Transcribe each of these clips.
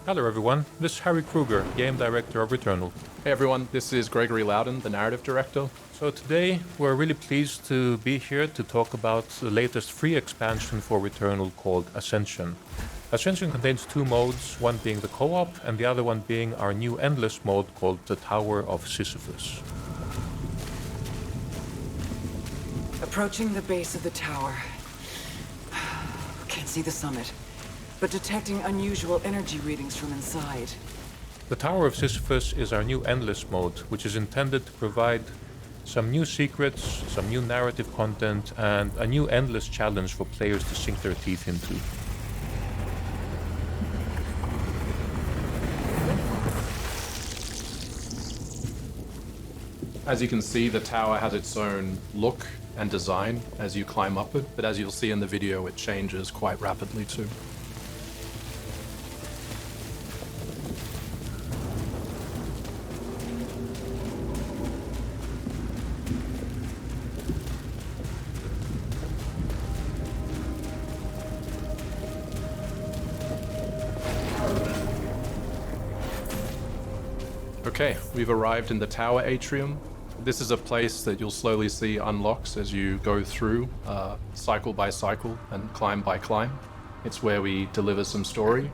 Hello everyone, this is Harry Kruger, Game Director of Returnal. Hey everyone, this is Gregory Loudon, the Narrative Director. So today we're really pleased to be here to talk about the latest free expansion for Returnal called Ascension. Ascension contains two modes, one being the co-op and the other one being our new endless mode called the Tower of Sisyphus. Approaching the base of the tower. Can't see the summit, but detecting unusual energy readings from inside. The Tower of Sisyphus is our new endless mode, which is intended to provide some new secrets, some new narrative content, and a new endless challenge for players to sink their teeth into. As you can see, the tower has its own look and design as you climb up it, but as you'll see in the video, it changes quite rapidly too. Okay, we've arrived in the tower atrium. This is a place that you'll slowly see unlocks as you go through, cycle by cycle and climb by climb. It's where we deliver some story.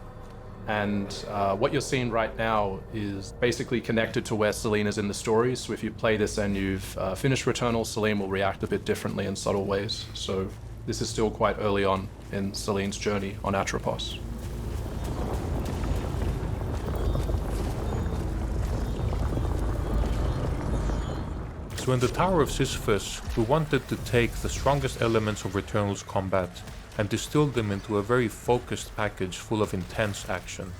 And what you're seeing right now is basically connected to where Selene is in the story. So if you play this and you've finished Returnal, Selene will react a bit differently in subtle ways. So this is still quite early on in Selene's journey on Atropos. So in the Tower of Sisyphus, we wanted to take the strongest elements of Returnal's combat and distill them into a very focused package full of intense action.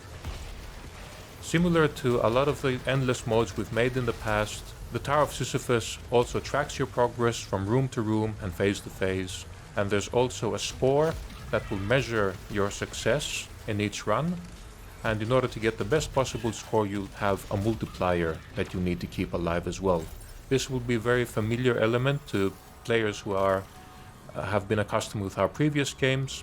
Similar to a lot of the endless modes we've made in the past, the Tower of Sisyphus also tracks your progress from room to room and phase to phase, and there's also a score that will measure your success in each run, and in order to get the best possible score you'll have a multiplier that you need to keep alive as well. This will be a very familiar element to players who have been accustomed with our previous games,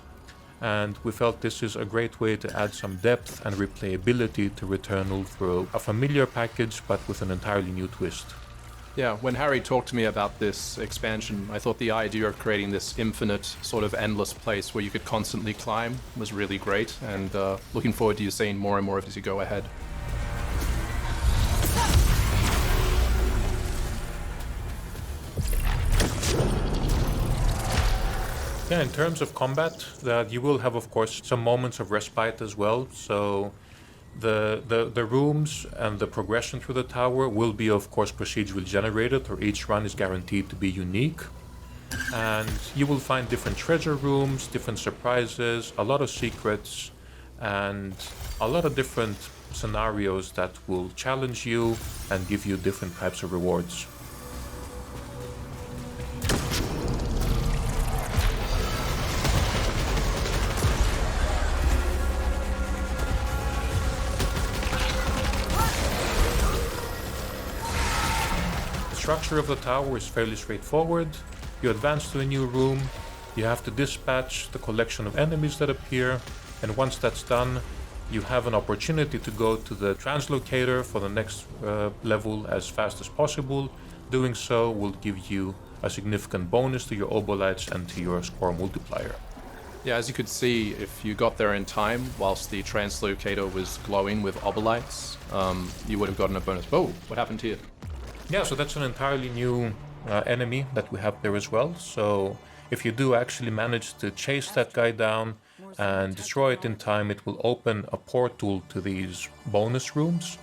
and we felt this is a great way to add some depth and replayability to Returnal through a familiar package but with an entirely new twist. Yeah, when Harry talked to me about this expansion, I thought the idea of creating this infinite, sort of endless place where you could constantly climb was really great, and looking forward to you seeing more and more of it as you go ahead. Yeah, in terms of combat, you will have, of course, some moments of respite as well. So the rooms and the progression through the tower will be, of course, procedurally generated, or each run is guaranteed to be unique. And you will find different treasure rooms, different surprises, a lot of secrets, and a lot of different scenarios that will challenge you and give you different types of rewards. The structure of the tower is fairly straightforward. You advance to a new room, you have to dispatch the collection of enemies that appear, and once that's done, you have an opportunity to go to the translocator for the next level as fast as possible. Doing so will give you a significant bonus to your obolites and to your score multiplier. Yeah, as you could see, if you got there in time, whilst the translocator was glowing with obolites, you would have gotten a bonus. Oh, what happened here? Yeah, so that's an entirely new enemy that we have there as well. So if you do actually manage to chase that guy down and destroy it in time, it will open a portal to these bonus rooms.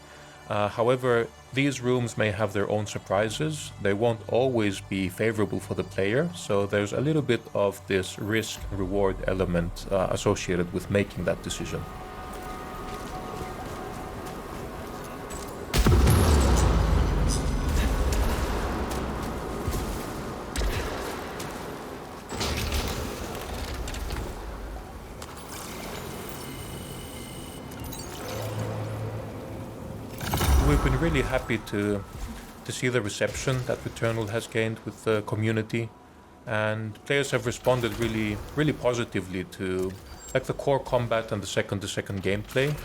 However, these rooms may have their own surprises. They won't always be favorable for the player, so there's a little bit of this risk-reward element associated with making that decision. We've been really happy to see the reception that Returnal has gained with the community, and players have responded really positively to like the core combat and the second-to-second gameplay.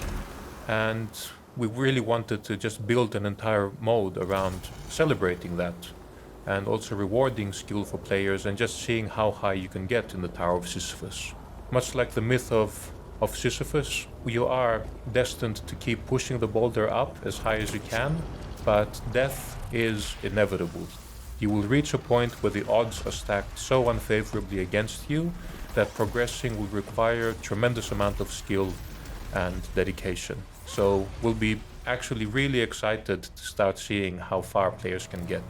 And we really wanted to just build an entire mode around celebrating that and also rewarding skillful players and just seeing how high you can get in the Tower of Sisyphus. Much like the myth of Sisyphus, you are destined to keep pushing the boulder up as high as you can, but death is inevitable. You will reach a point where the odds are stacked so unfavorably against you that progressing will require a tremendous amount of skill and dedication. So we'll be actually really excited to start seeing how far players can get.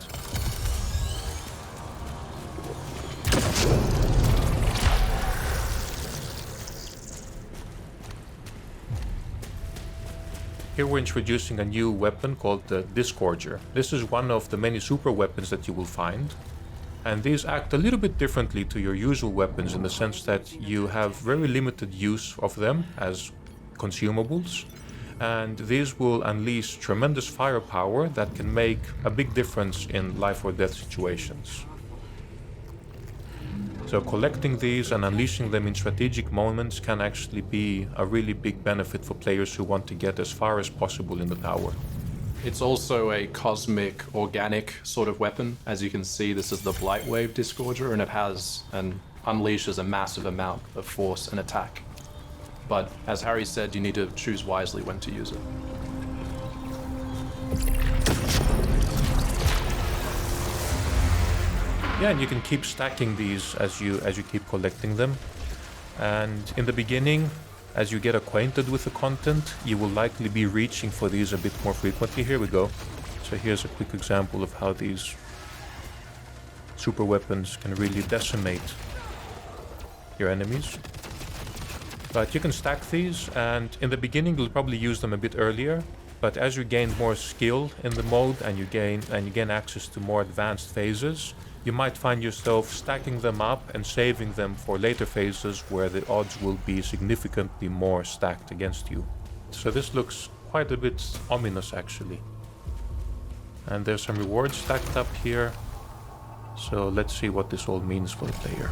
Here we're introducing a new weapon called the Disgorger. This is one of the many super weapons that you will find. And these act a little bit differently to your usual weapons in the sense that you have very limited use of them as consumables. And these will unleash tremendous firepower that can make a big difference in life or death situations. So collecting these and unleashing them in strategic moments can actually be a really big benefit for players who want to get as far as possible in the tower. It's also a cosmic, organic sort of weapon. As you can see, this is the Blightwave Disgorger, and it has and unleashes a massive amount of force and attack. But as Harry said, you need to choose wisely when to use it. Yeah, and you can keep stacking these as you keep collecting them. And in the beginning, as you get acquainted with the content, you will likely be reaching for these a bit more frequently. Here we go. So here's a quick example of how these super weapons can really decimate your enemies. But you can stack these, and in the beginning you'll probably use them a bit earlier. But as you gain more skill in the mode and you gain access to more advanced phases, you might find yourself stacking them up and saving them for later phases where the odds will be significantly more stacked against you. So this looks quite a bit ominous actually. And there's some rewards stacked up here. So let's see what this all means for the player.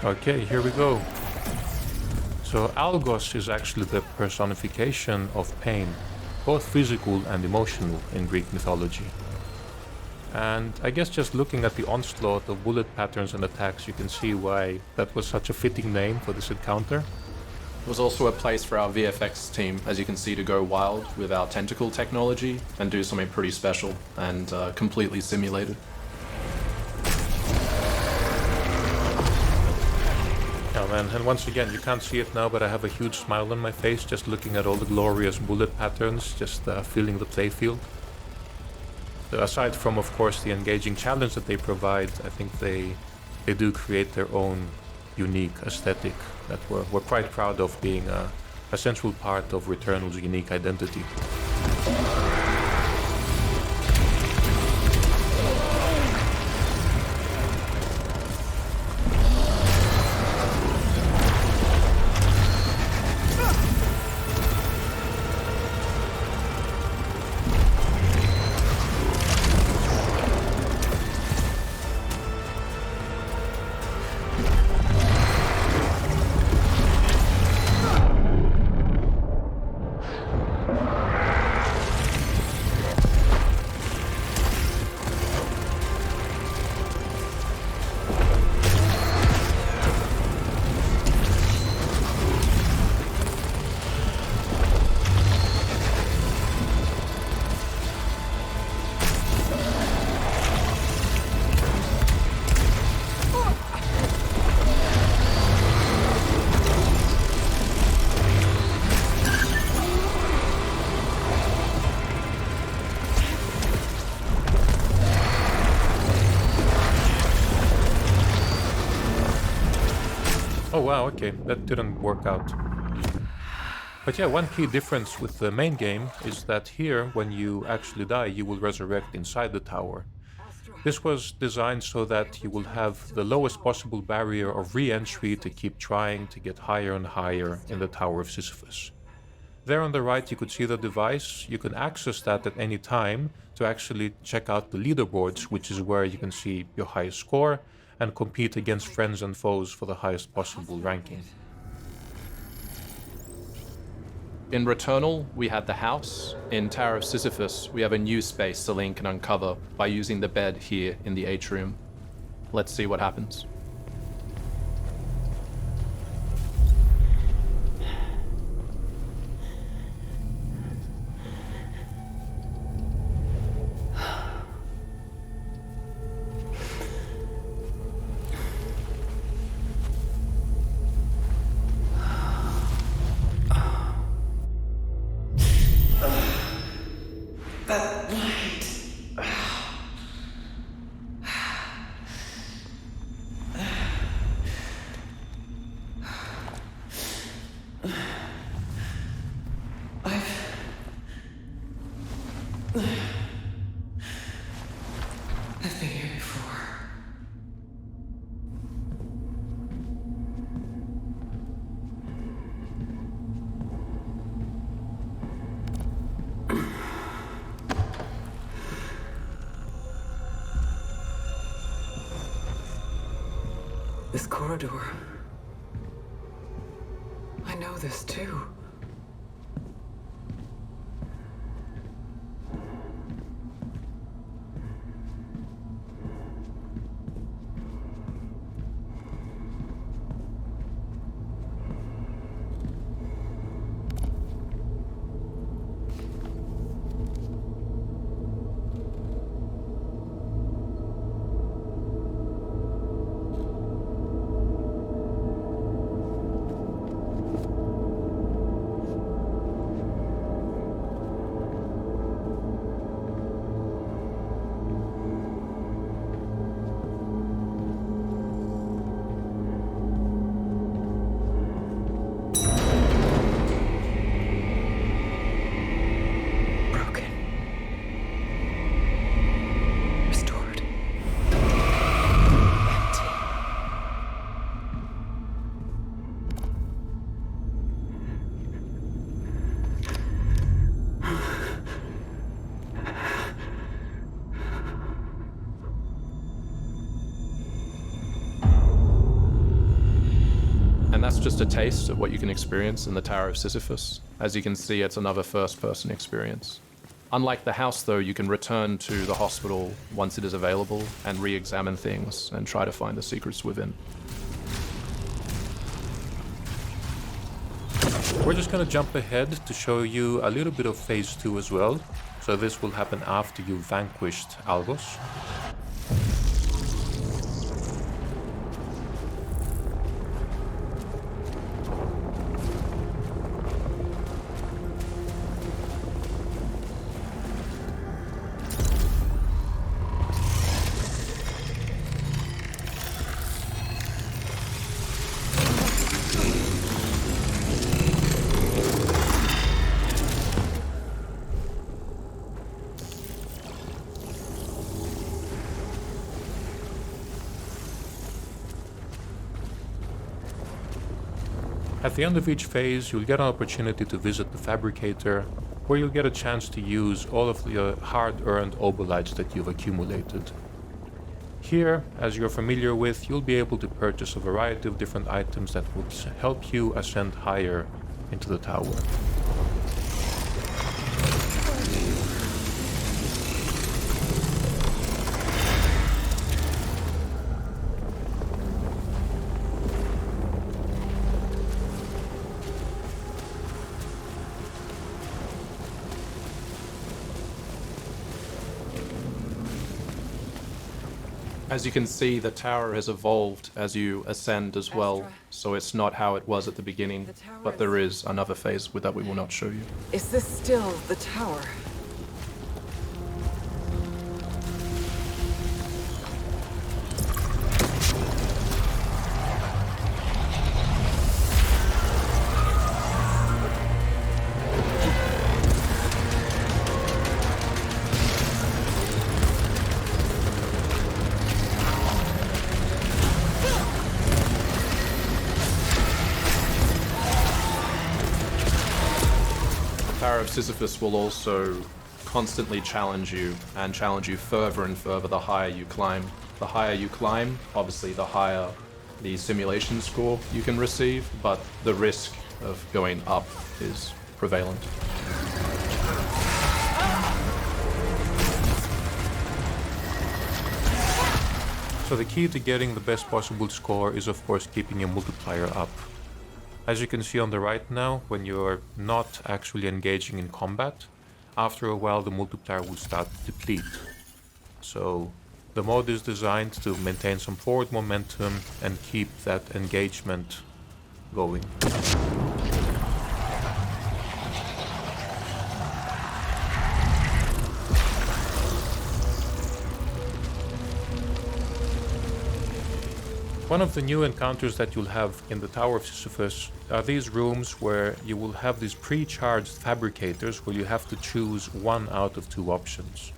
Okay, here we go. So Algos is actually the personification of pain, both physical and emotional in Greek mythology. And I guess just looking at the onslaught of bullet patterns and attacks, you can see why that was such a fitting name for this encounter. It was also a place for our VFX team, as you can see, to go wild with our tentacle technology and do something pretty special and completely simulated. Oh man, and once again, you can't see it now, but I have a huge smile on my face just looking at all the glorious bullet patterns, just feeling the playfield. So aside from, of course, the engaging challenge that they provide, I think they do create their own unique aesthetic that we're quite proud of being a central part of Returnal's unique identity. Oh wow, okay, that didn't work out. But yeah, one key difference with the main game is that here, when you actually die, you will resurrect inside the tower. This was designed so that you will have the lowest possible barrier of re-entry to keep trying to get higher and higher in the Tower of Sisyphus. There on the right you could see the device. You can access that at any time to actually check out the leaderboards, which is where you can see your highest score and compete against friends and foes for the highest possible ranking. In Returnal, we had the house. In Tower of Sisyphus, we have a new space Selene can uncover by using the bed here in the atrium. Let's see what happens. I've been here before. This corridor. I know this too. And that's just a taste of what you can experience in the Tower of Sisyphus. As you can see, it's another first-person experience. Unlike the house, though, you can return to the hospital once it is available and re-examine things and try to find the secrets within. We're just gonna jump ahead to show you a little bit of phase 2 as well. So this will happen after you've vanquished Algos. At the end of each phase, you'll get an opportunity to visit the fabricator, where you'll get a chance to use all of the hard-earned obolites that you've accumulated. Here, as you're familiar with, you'll be able to purchase a variety of different items that will help you ascend higher into the tower. As you can see, the tower has evolved as you ascend as well, so it's not how it was at the beginning, but there is another phase that we will not show you. Is this still the tower? Tower of Sisyphus will also constantly challenge you and challenge you further and further the higher you climb. The higher you climb, obviously the higher the simulation score you can receive, but the risk of going up is prevalent. So the key to getting the best possible score is of course keeping your multiplier up. As you can see on the right now, when you're not actually engaging in combat, after a while the multiplier will start to deplete. So the mode is designed to maintain some forward momentum and keep that engagement going. One of the new encounters that you'll have in the Tower of Sisyphus are these rooms where you will have these pre-charged fabricators where you have to choose one out of two options.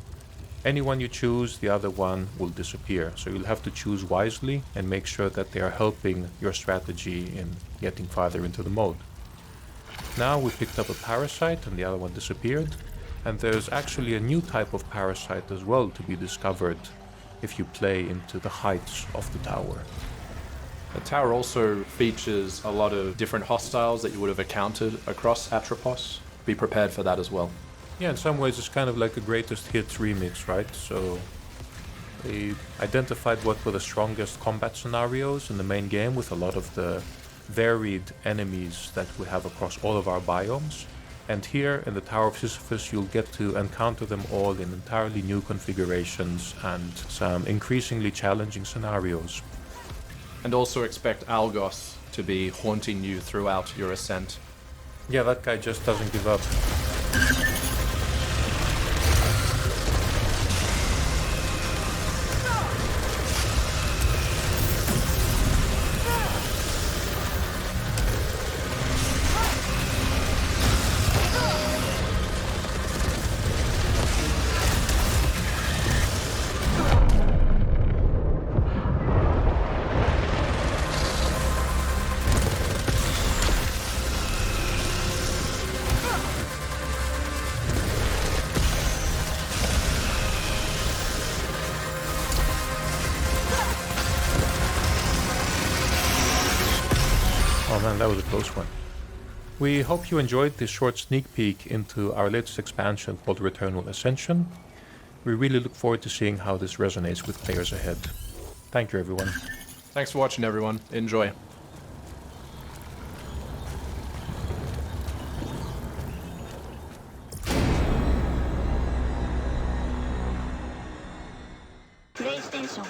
Any one you choose, the other one will disappear. So you'll have to choose wisely and make sure that they are helping your strategy in getting farther into the mode. Now we picked up a parasite and the other one disappeared. And there's actually a new type of parasite as well to be discovered if you play into the heights of the tower. The tower also features a lot of different hostiles that you would have encountered across Atropos. Be prepared for that as well. Yeah, in some ways it's kind of like a greatest hits remix, right? So they identified what were the strongest combat scenarios in the main game with a lot of the varied enemies that we have across all of our biomes. And here in the Tower of Sisyphus you'll get to encounter them all in entirely new configurations and some increasingly challenging scenarios. And also expect Algos to be haunting you throughout your ascent. Yeah, that guy just doesn't give up. Oh man, that was a close one. We hope you enjoyed this short sneak peek into our latest expansion called Returnal Ascension. We really look forward to seeing how this resonates with players ahead. Thank you, everyone. Thanks for watching, everyone. Enjoy. PlayStation